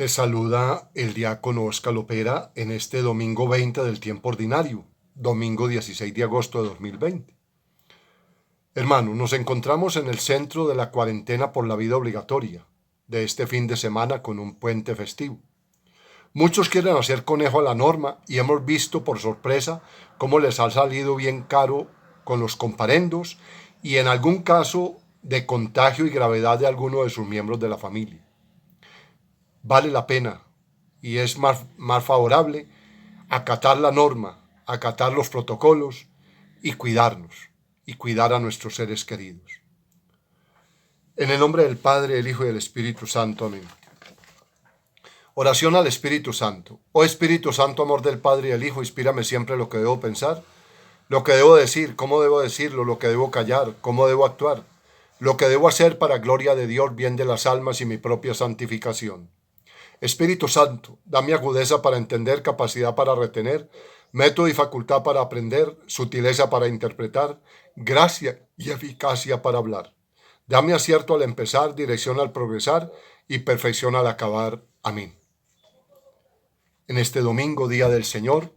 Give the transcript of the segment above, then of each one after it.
Les saluda el diácono Óscar Lopera en este domingo 20 del tiempo ordinario, domingo 16 de agosto de 2020. Hermanos, nos encontramos en el centro de la cuarentena por la vida obligatoria de este fin de semana con un puente festivo. Muchos quieren hacer conejo a la norma y hemos visto por sorpresa cómo les ha salido bien caro con los comparendos y en algún caso de contagio y gravedad de alguno de sus miembros de la familia. Vale la pena y es más favorable acatar la norma, acatar los protocolos y cuidarnos y cuidar a nuestros seres queridos. En el nombre del Padre, del Hijo y del Espíritu Santo. Amén. Oración al Espíritu Santo. Oh Espíritu Santo, amor del Padre y del Hijo, inspírame siempre lo que debo pensar, lo que debo decir, cómo debo decirlo, lo que debo callar, cómo debo actuar, lo que debo hacer para gloria de Dios, bien de las almas y mi propia santificación. Espíritu Santo, dame agudeza para entender, capacidad para retener, método y facultad para aprender, sutileza para interpretar, gracia y eficacia para hablar. Dame acierto al empezar, dirección al progresar y perfección al acabar. Amén. En este domingo, Día del Señor,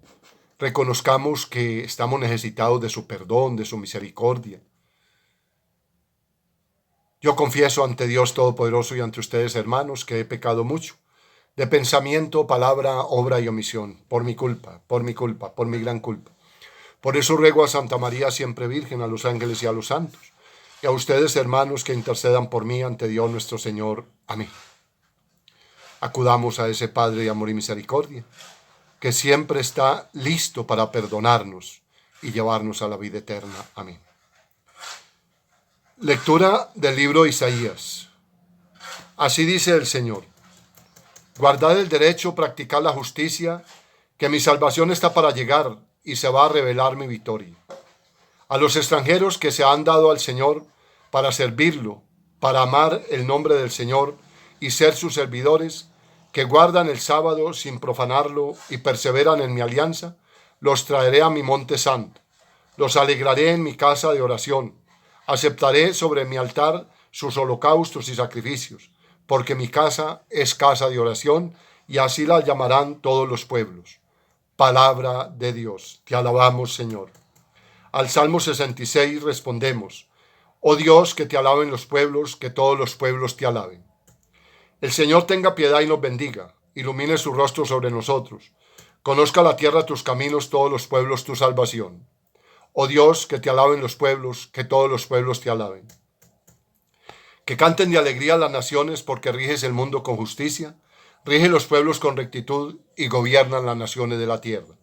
reconozcamos que estamos necesitados de su perdón, de su misericordia. Yo confieso ante Dios Todopoderoso y ante ustedes, hermanos, que he pecado mucho, de pensamiento, palabra, obra y omisión, por mi culpa, por mi gran culpa. Por eso ruego a Santa María, siempre Virgen, a los ángeles y a los santos, y a ustedes, hermanos, que intercedan por mí ante Dios nuestro Señor. Amén. Acudamos a ese Padre de amor y misericordia, que siempre está listo para perdonarnos y llevarnos a la vida eterna. Amén. Lectura del libro de Isaías. Así dice el Señor: guardad el derecho, practicad la justicia, que mi salvación está para llegar y se va a revelar mi victoria. A los extranjeros que se han dado al Señor para servirlo, para amar el nombre del Señor y ser sus servidores, que guardan el sábado sin profanarlo y perseveran en mi alianza, los traeré a mi monte santo, los alegraré en mi casa de oración, aceptaré sobre mi altar sus holocaustos y sacrificios, porque mi casa es casa de oración, y así la llamarán todos los pueblos. Palabra de Dios. Te alabamos, Señor. Al Salmo 66 respondemos: oh Dios, que te alaben los pueblos, que todos los pueblos te alaben. El Señor tenga piedad y nos bendiga, ilumine su rostro sobre nosotros, conozca la tierra tus caminos, todos los pueblos tu salvación. Oh Dios, que te alaben los pueblos, que todos los pueblos te alaben. Que canten de alegría las naciones, porque riges el mundo con justicia, rige los pueblos con rectitud y gobiernan las naciones de la tierra.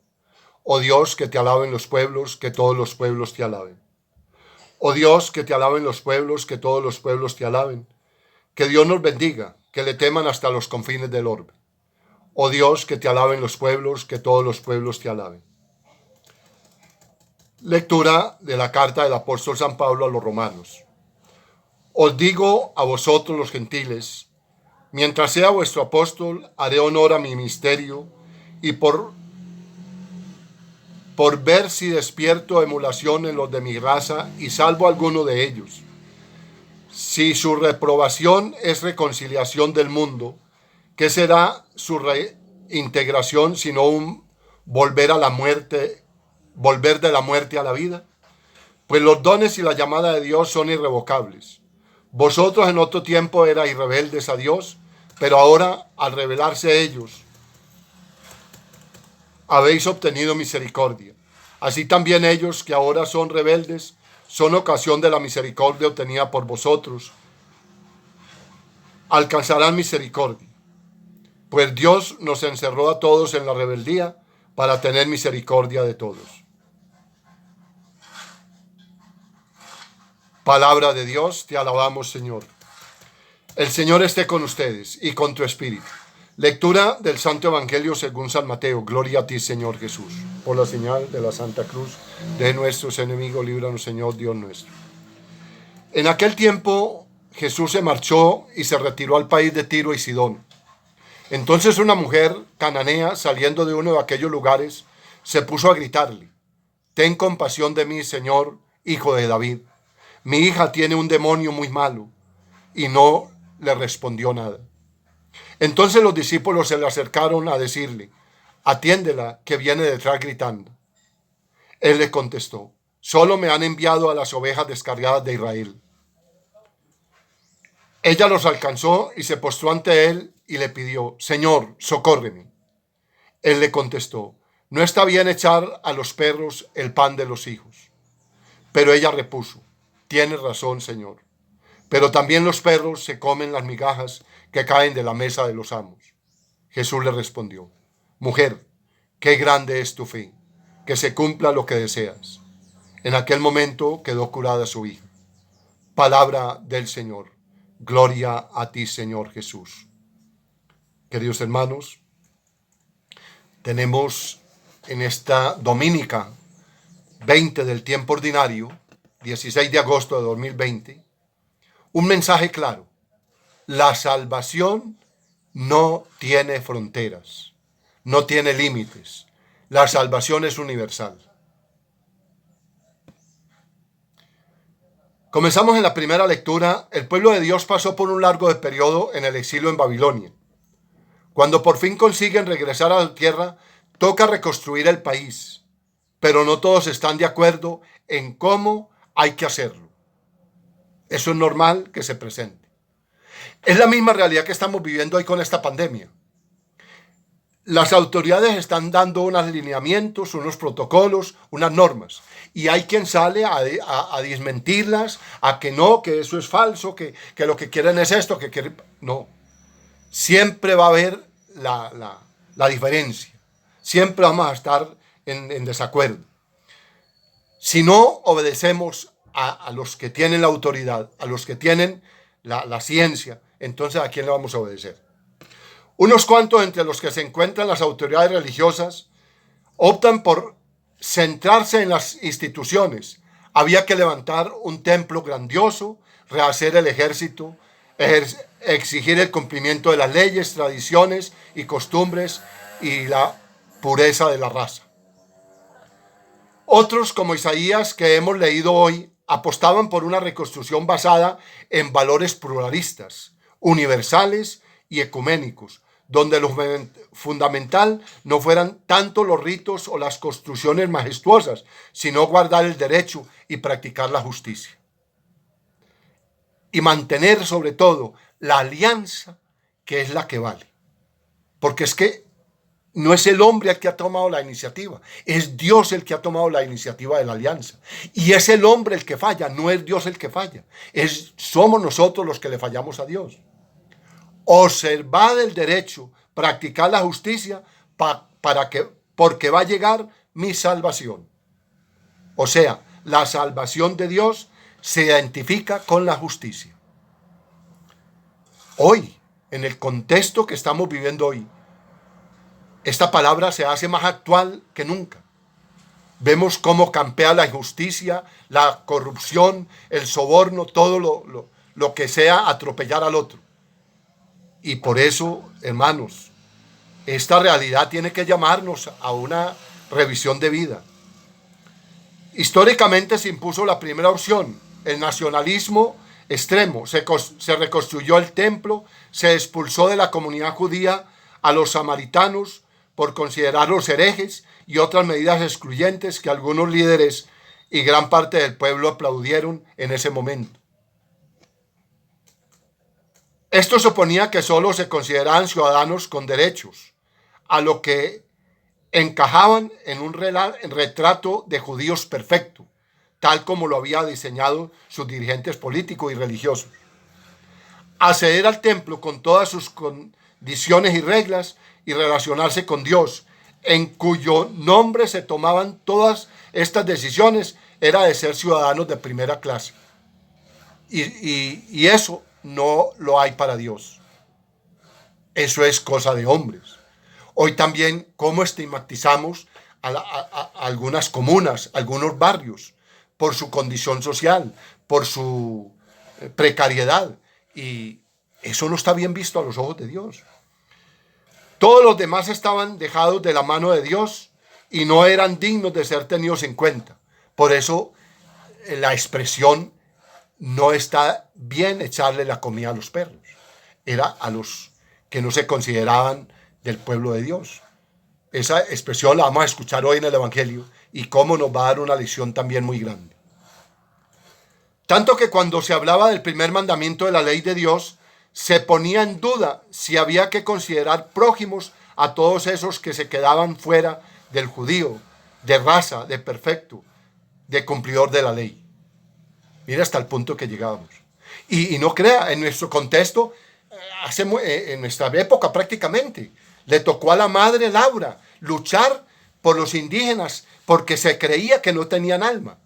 Oh Dios, que te alaben los pueblos, que todos los pueblos te alaben. Oh Dios, que te alaben los pueblos, que todos los pueblos te alaben. Que Dios nos bendiga, que le teman hasta los confines del orbe. Oh Dios, que te alaben los pueblos, que todos los pueblos te alaben. Lectura de la carta del apóstol San Pablo a los romanos. Os digo a vosotros los gentiles, mientras sea vuestro apóstol, haré honor a mi ministerio y por ver si despierto emulación en los de mi raza y salvo a alguno de ellos. Si su reprobación es reconciliación del mundo, ¿qué será su reintegración sino un volver a la muerte, volver de la muerte a la vida? Pues los dones y la llamada de Dios son irrevocables. Vosotros en otro tiempo erais rebeldes a Dios, pero ahora, al revelarse ellos, habéis obtenido misericordia. Así también ellos, que ahora son rebeldes, son ocasión de la misericordia obtenida por vosotros. Alcanzarán misericordia. Pues Dios nos encerró a todos en la rebeldía para tener misericordia de todos. Palabra de Dios, te alabamos, Señor. El Señor esté con ustedes y con tu espíritu. Lectura del Santo Evangelio según San Mateo. Gloria a ti, Señor Jesús. Por la señal de la Santa Cruz de nuestros enemigos, líbranos, Señor Dios nuestro. En aquel tiempo Jesús se marchó y se retiró al país de Tiro y Sidón. Entonces una mujer cananea, saliendo de uno de aquellos lugares, se puso a gritarle: ten compasión de mí, Señor, hijo de David. Mi hija tiene un demonio muy malo. Y no le respondió nada. Entonces los discípulos se le acercaron a decirle: atiéndela, que viene detrás gritando. Él le contestó: solo me han enviado a las ovejas descarriadas de Israel. Ella los alcanzó y se postró ante él y le pidió: Señor, socórreme. Él le contestó: no está bien echar a los perros el pan de los hijos. Pero ella repuso: tienes razón, Señor, pero también los perros se comen las migajas que caen de la mesa de los amos. Jesús le respondió: mujer, qué grande es tu fe, que se cumpla lo que deseas. En aquel momento quedó curada su hija. Palabra del Señor. Gloria a ti, Señor Jesús. Queridos hermanos, tenemos en esta dominica 20 del tiempo ordinario, 16 de agosto de 2020, un mensaje claro: la salvación no tiene fronteras, no tiene límites. La salvación es universal. Comenzamos en la primera lectura. El pueblo de Dios pasó por un largo periodo en el exilio en Babilonia. Cuando por fin consiguen regresar a la tierra, toca reconstruir el país, pero no todos están de acuerdo en cómo hay que hacerlo. Eso es normal que se presente. Es la misma realidad que estamos viviendo hoy con esta pandemia. Las autoridades están dando unos lineamientos, unos protocolos, unas normas. Y hay quien sale a desmentirlas, a que no, que eso es falso, que lo que quieren es esto, que quieren... No. Siempre va a haber la diferencia. Siempre vamos a estar en desacuerdo. Si no obedecemos a los que tienen la autoridad, a los que tienen la ciencia, entonces ¿a quién le vamos a obedecer? Unos cuantos entre los que se encuentran las autoridades religiosas optan por centrarse en las instituciones. Había que levantar un templo grandioso, rehacer el ejército, exigir el cumplimiento de las leyes, tradiciones y costumbres y la pureza de la raza. Otros, como Isaías, que hemos leído hoy, apostaban por una reconstrucción basada en valores pluralistas, universales y ecuménicos, donde lo fundamental no fueran tanto los ritos o las construcciones majestuosas, sino guardar el derecho y practicar la justicia. Y mantener sobre todo la alianza, que es la que vale. Porque es que no es el hombre el que ha tomado la iniciativa, es Dios el que ha tomado la iniciativa de la alianza. Y es el hombre el que falla, no es Dios el que falla. Somos nosotros los que le fallamos a Dios. Observad el derecho, practicar la justicia, porque va a llegar mi salvación. O sea, la salvación de Dios se identifica con la justicia. Hoy, en el contexto que estamos viviendo hoy, esta palabra se hace más actual que nunca. Vemos cómo campea la injusticia, la corrupción, el soborno, todo lo que sea atropellar al otro. Y por eso, hermanos, esta realidad tiene que llamarnos a una revisión de vida. Históricamente se impuso la primera opción, el nacionalismo extremo. Se reconstruyó el templo, se expulsó de la comunidad judía a los samaritanos por considerarlos herejes y otras medidas excluyentes que algunos líderes y gran parte del pueblo aplaudieron en ese momento. Esto suponía que solo se consideraban ciudadanos con derechos, a lo que encajaban en un retrato de judíos perfecto, tal como lo había diseñado sus dirigentes políticos y religiosos. Acceder al templo con todas sus condiciones y reglas y relacionarse con Dios, en cuyo nombre se tomaban todas estas decisiones, era de ser ciudadanos de primera clase. Y eso no lo hay para Dios. Eso es cosa de hombres. Hoy también, cómo estigmatizamos a algunas comunas, algunos barrios, por su condición social, por su precariedad. Y eso no está bien visto a los ojos de Dios. Todos los demás estaban dejados de la mano de Dios y no eran dignos de ser tenidos en cuenta. Por eso la expresión no está bien echarle la comida a los perros. Era a los que no se consideraban del pueblo de Dios. Esa expresión la vamos a escuchar hoy en el Evangelio y cómo nos va a dar una lección también muy grande. Tanto que cuando se hablaba del primer mandamiento de la ley de Dios, se ponía en duda si había que considerar prójimos a todos esos que se quedaban fuera del judío, de raza, de perfecto, de cumplidor de la ley. Mira hasta el punto que llegábamos. Y no crea, en nuestro contexto, en nuestra época prácticamente, le tocó a la madre Laura luchar por los indígenas porque se creía que no tenían alma.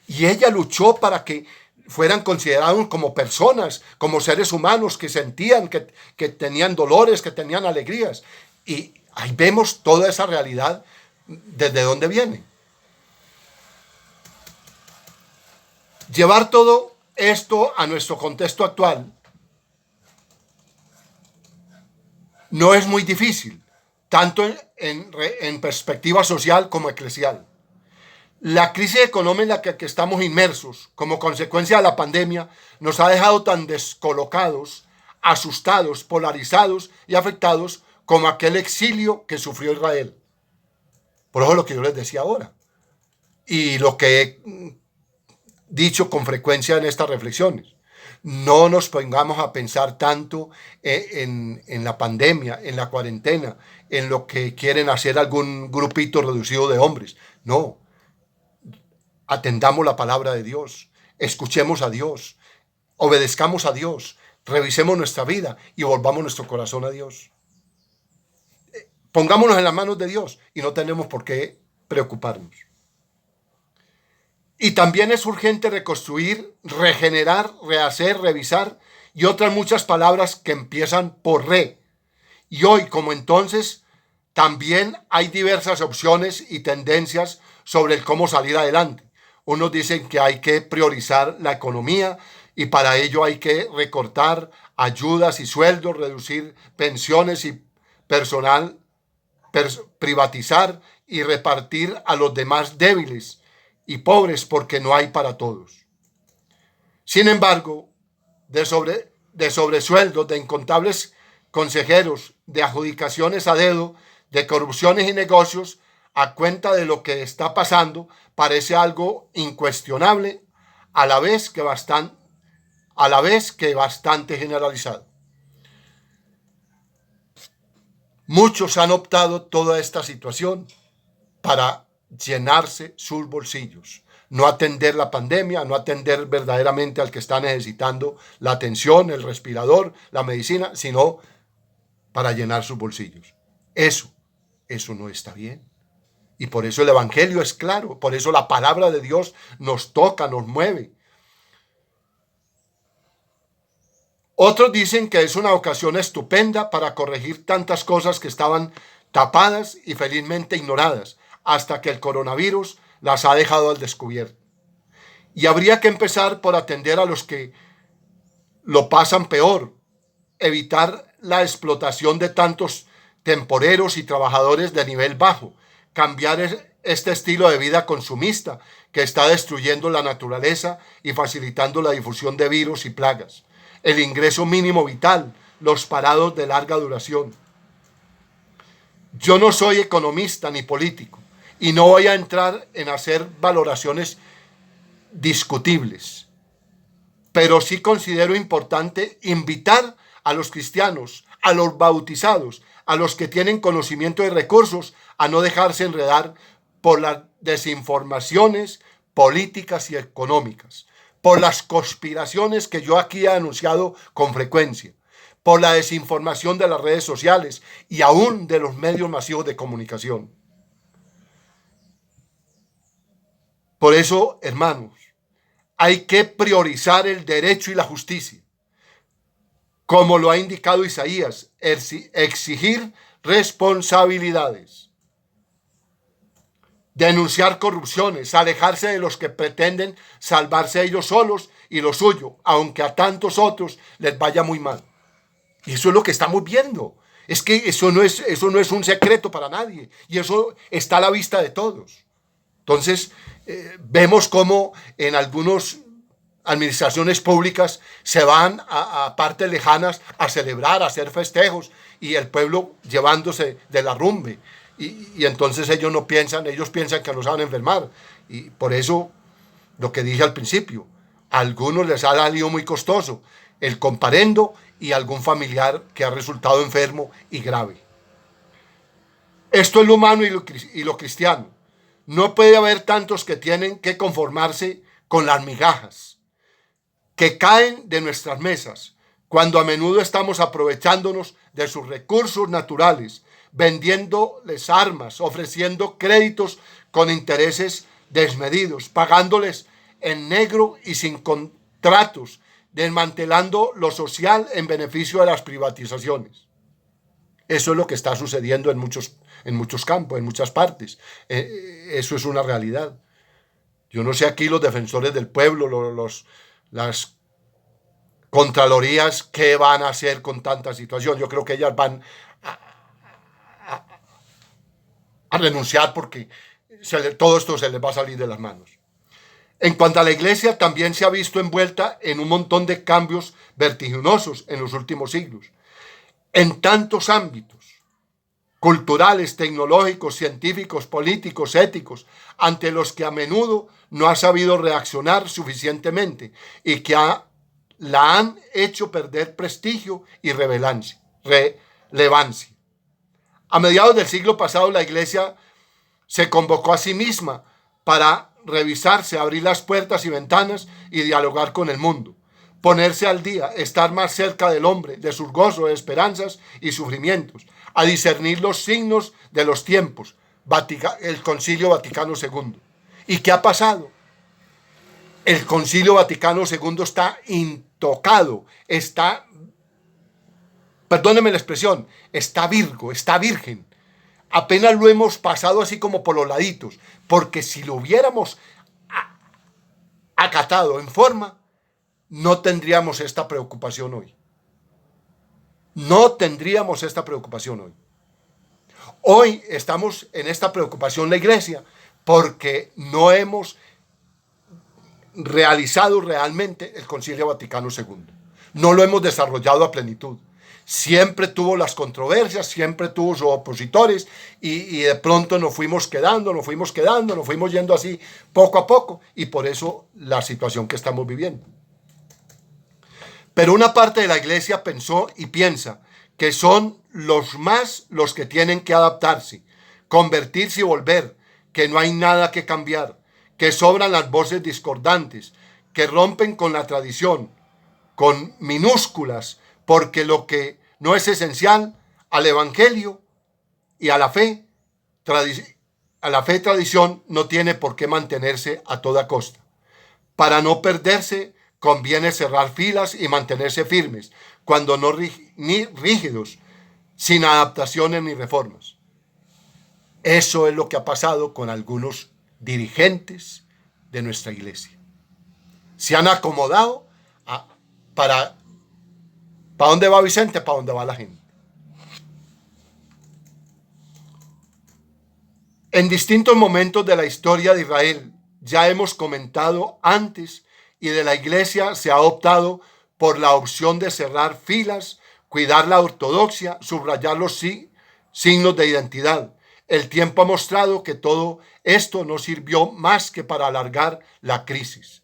Y ella luchó para que fueran considerados como personas, como seres humanos que sentían, que tenían dolores, que tenían alegrías. Y ahí vemos toda esa realidad desde dónde viene. Llevar todo esto a nuestro contexto actual no es muy difícil, tanto en perspectiva social como eclesial. La crisis económica en la que estamos inmersos como consecuencia de la pandemia nos ha dejado tan descolocados, asustados, polarizados y afectados como aquel exilio que sufrió Israel. Por eso lo que yo les decía ahora y lo que he dicho con frecuencia en estas reflexiones. No nos pongamos a pensar tanto en la pandemia, en la cuarentena, en lo que quieren hacer algún grupito reducido de hombres. No. Atendamos la palabra de Dios, escuchemos a Dios, obedezcamos a Dios, revisemos nuestra vida y volvamos nuestro corazón a Dios. Pongámonos en las manos de Dios y no tenemos por qué preocuparnos. Y también es urgente reconstruir, regenerar, rehacer, revisar y otras muchas palabras que empiezan por re. Y hoy, como entonces, también hay diversas opciones y tendencias sobre el cómo salir adelante. Unos dicen que hay que priorizar la economía y para ello hay que recortar ayudas y sueldos, reducir pensiones y personal, privatizar y repartir a los demás débiles y pobres porque no hay para todos. Sin embargo, de sobresueldos, de incontables consejeros, de adjudicaciones a dedo, de corrupciones y negocios, a cuenta de lo que está pasando, parece algo incuestionable, a la vez que bastante generalizado. Muchos han optado toda esta situación para llenarse sus bolsillos, no atender la pandemia, no atender verdaderamente al que está necesitando la atención, el respirador, la medicina, sino para llenar sus bolsillos. Eso no está bien. Y por eso el Evangelio es claro, por eso la palabra de Dios nos toca, nos mueve. Otros dicen que es una ocasión estupenda para corregir tantas cosas que estaban tapadas y felizmente ignoradas, hasta que el coronavirus las ha dejado al descubierto. Y habría que empezar por atender a los que lo pasan peor, evitar la explotación de tantos temporeros y trabajadores de nivel bajo, cambiar este estilo de vida consumista que está destruyendo la naturaleza y facilitando la difusión de virus y plagas, el ingreso mínimo vital, los parados de larga duración. Yo no soy economista ni político y no voy a entrar en hacer valoraciones discutibles, pero sí considero importante invitar a los cristianos, a los bautizados, a los que tienen conocimiento de recursos, a no dejarse enredar por las desinformaciones políticas y económicas, por las conspiraciones que yo aquí he anunciado con frecuencia, por la desinformación de las redes sociales y aún de los medios masivos de comunicación. Por eso, hermanos, hay que priorizar el derecho y la justicia, como lo ha indicado Isaías, exigir responsabilidades, denunciar corrupciones, alejarse de los que pretenden salvarse ellos solos y lo suyo, aunque a tantos otros les vaya muy mal. Y eso es lo que estamos viendo. Es que eso no es un secreto para nadie. Y eso está a la vista de todos. Entonces, vemos cómo en algunos administraciones públicas se van a partes lejanas a celebrar, a hacer festejos, y el pueblo llevándose de la rumbe. Y entonces ellos no piensan, ellos piensan que nos van a enfermar. Y por eso, lo que dije al principio, a algunos les ha salido muy costoso el comparendo y algún familiar que ha resultado enfermo y grave. Esto es lo humano y lo cristiano. No puede haber tantos que tienen que conformarse con las migajas que caen de nuestras mesas, cuando a menudo estamos aprovechándonos de sus recursos naturales, vendiéndoles armas, ofreciendo créditos con intereses desmedidos, pagándoles en negro y sin contratos, desmantelando lo social en beneficio de las privatizaciones. Eso es lo que está sucediendo en muchos campos, en muchas partes. Eso es una realidad. Yo no sé aquí los defensores del pueblo, las contralorías, qué van a hacer con tanta situación. Yo creo que ellas van a renunciar porque todo esto se les va a salir de las manos. En cuanto a la iglesia, también se ha visto envuelta en un montón de cambios vertiginosos en los últimos siglos, en tantos ámbitos: culturales, tecnológicos, científicos, políticos, éticos, ante los que a menudo no ha sabido reaccionar suficientemente y que la han hecho perder prestigio y relevancia. A mediados del siglo pasado, la iglesia se convocó a sí misma para revisarse, abrir las puertas y ventanas y dialogar con el mundo, ponerse al día, estar más cerca del hombre, de sus gozos, esperanzas y sufrimientos, a discernir los signos de los tiempos. El Concilio Vaticano II. ¿Y qué ha pasado? El Concilio Vaticano II está intocado, perdónenme la expresión, está virgo, está virgen. Apenas lo hemos pasado así como por los laditos, porque si lo hubiéramos acatado en forma, no tendríamos esta preocupación hoy. No tendríamos esta preocupación hoy. Hoy estamos en esta preocupación la iglesia porque no hemos realizado realmente el Concilio Vaticano II. No lo hemos desarrollado a plenitud. Siempre tuvo las controversias, siempre tuvo sus opositores y de pronto nos fuimos yendo así poco a poco, y por eso la situación que estamos viviendo. Pero una parte de la iglesia pensó y piensa que son los que tienen que adaptarse, convertirse y volver, que no hay nada que cambiar, que sobran las voces discordantes, que rompen con la tradición, con minúsculas, porque lo que no es esencial al evangelio y a la fe, tradición no tiene por qué mantenerse a toda costa. Para no perderse, conviene cerrar filas y mantenerse firmes, cuando no ni rígidos, sin adaptaciones ni reformas. Eso es lo que ha pasado con algunos dirigentes de nuestra iglesia. Se han acomodado ¿para dónde va Vicente? Para dónde va la gente. En distintos momentos de la historia de Israel, ya hemos comentado antes, y de la iglesia se ha optado por la opción de cerrar filas, cuidar la ortodoxia, subrayar los signos de identidad. El tiempo ha mostrado que todo esto no sirvió más que para alargar la crisis.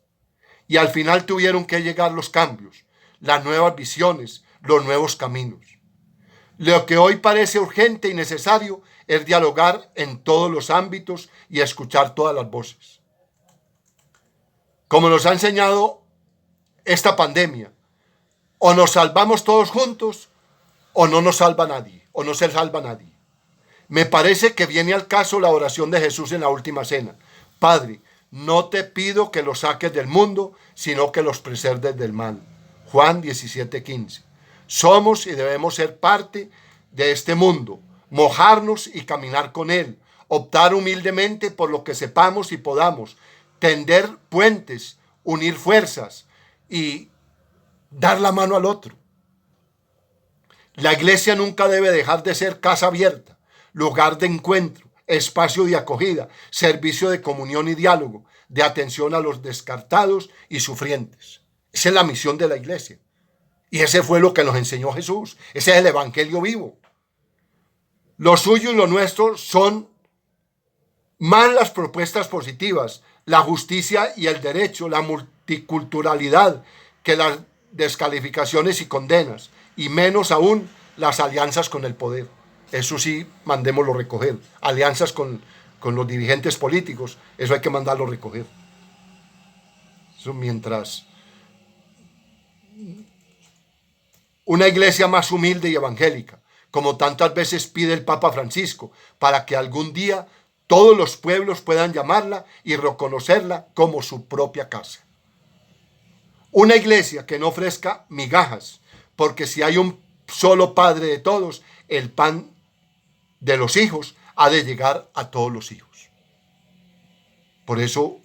Y al final tuvieron que llegar los cambios, las nuevas visiones, los nuevos caminos. Lo que hoy parece urgente y necesario es dialogar en todos los ámbitos y escuchar todas las voces. Como nos ha enseñado esta pandemia, o nos salvamos todos juntos, o no nos salva nadie, o no se salva nadie. Me parece que viene al caso la oración de Jesús en la última cena. Padre, no te pido que los saques del mundo, sino que los preserves del mal. Juan 17:15. Somos y debemos ser parte de este mundo, mojarnos y caminar con él, optar humildemente por lo que sepamos y podamos, tender puentes, unir fuerzas y dar la mano al otro. La iglesia nunca debe dejar de ser casa abierta, lugar de encuentro, espacio de acogida, servicio de comunión y diálogo. de atención a los descartados y sufrientes. Esa es la misión de la iglesia. Y ese fue lo que nos enseñó Jesús. Ese es el evangelio vivo. Lo suyo y lo nuestro son más las propuestas positivas, la justicia y el derecho, la multiculturalidad, que las descalificaciones y condenas, y menos aún las alianzas con el poder. Eso sí, mandémoslo recoger. Alianzas con los dirigentes políticos, eso hay que mandarlo recoger. Eso mientras una iglesia más humilde y evangélica, como tantas veces pide el Papa Francisco, para que algún día todos los pueblos puedan llamarla y reconocerla como su propia casa. Una iglesia que no ofrezca migajas, porque si hay un solo Padre de todos, el pan de los hijos ha de llegar a todos los hijos. Por eso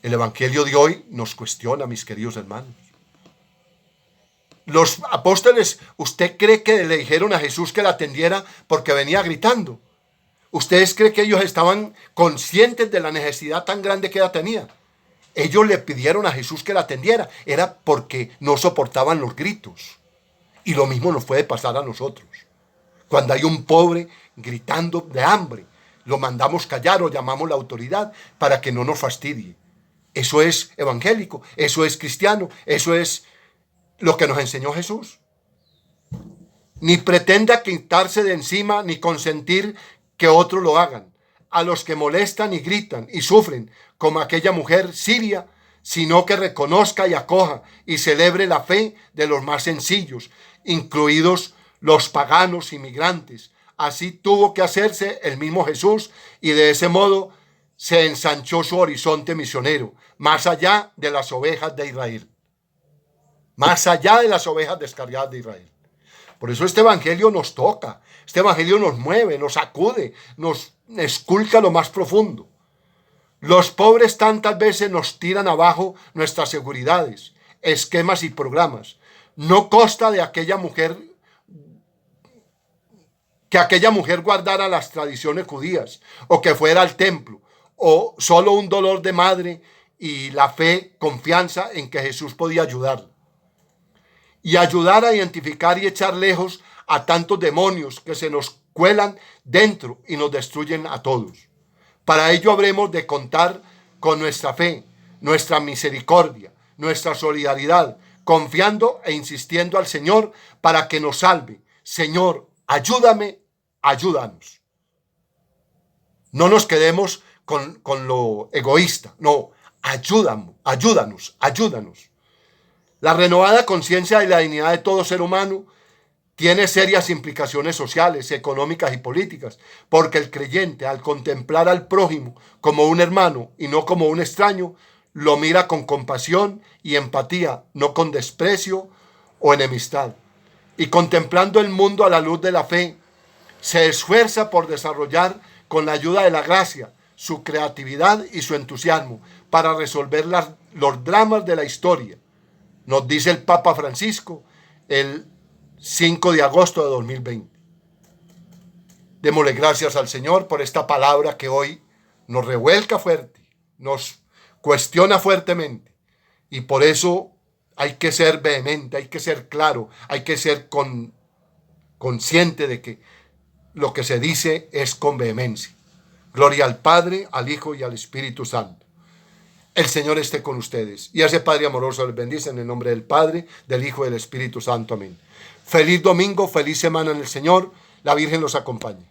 el evangelio de hoy nos cuestiona, mis queridos hermanos. Los apóstoles, ¿usted cree que le dijeron a Jesús que la atendiera porque venía gritando? ¿Ustedes creen que ellos estaban conscientes de la necesidad tan grande que ella tenía? Ellos le pidieron a Jesús que la atendiera. Era porque no soportaban los gritos. Y lo mismo nos puede pasar a nosotros. Cuando hay un pobre gritando de hambre, lo mandamos callar o llamamos a la autoridad para que no nos fastidie. Eso es evangélico, eso es cristiano, eso es lo que nos enseñó Jesús. Ni pretenda quitarse de encima ni consentir que otros lo hagan. A los que molestan y gritan y sufren, como aquella mujer siria, sino que reconozca y acoja y celebre la fe de los más sencillos, incluidos los paganos inmigrantes. Así tuvo que hacerse el mismo Jesús, y de ese modo se ensanchó su horizonte misionero, más allá de las ovejas de Israel. Más allá de las ovejas descarriadas de Israel. Por eso este evangelio nos toca, este evangelio nos mueve, nos sacude, nos esculca lo más profundo. Los pobres tantas veces nos tiran abajo nuestras seguridades, esquemas y programas. No consta de aquella mujer que aquella mujer guardara las tradiciones judías, o que fuera al templo, o solo un dolor de madre y la fe, confianza en que Jesús podía ayudarla. Y ayudar a identificar y echar lejos a tantos demonios que se nos cuelan dentro y nos destruyen a todos. Para ello habremos de contar con nuestra fe, nuestra misericordia, nuestra solidaridad, confiando e insistiendo al Señor para que nos salve. Señor, ayúdame, ayúdanos. No nos quedemos con lo egoísta, no, ayúdanos. La renovada conciencia de la dignidad de todo ser humano tiene serias implicaciones sociales, económicas y políticas, porque el creyente, al contemplar al prójimo como un hermano y no como un extraño, lo mira con compasión y empatía, no con desprecio o enemistad. Y contemplando el mundo a la luz de la fe, se esfuerza por desarrollar, con la ayuda de la gracia, su creatividad y su entusiasmo para resolver los dramas de la historia. Nos dice el Papa Francisco el 5 de agosto de 2020. Démosle gracias al Señor por esta palabra que hoy nos revuelca fuerte, nos cuestiona fuertemente. Y por eso hay que ser vehemente, hay que ser claro, hay que ser consciente de que lo que se dice es con vehemencia. Gloria al Padre, al Hijo y al Espíritu Santo. El Señor esté con ustedes. Y a ese Padre amoroso les bendice en el nombre del Padre, del Hijo y del Espíritu Santo. Amén. Feliz domingo, feliz semana en el Señor. La Virgen los acompañe.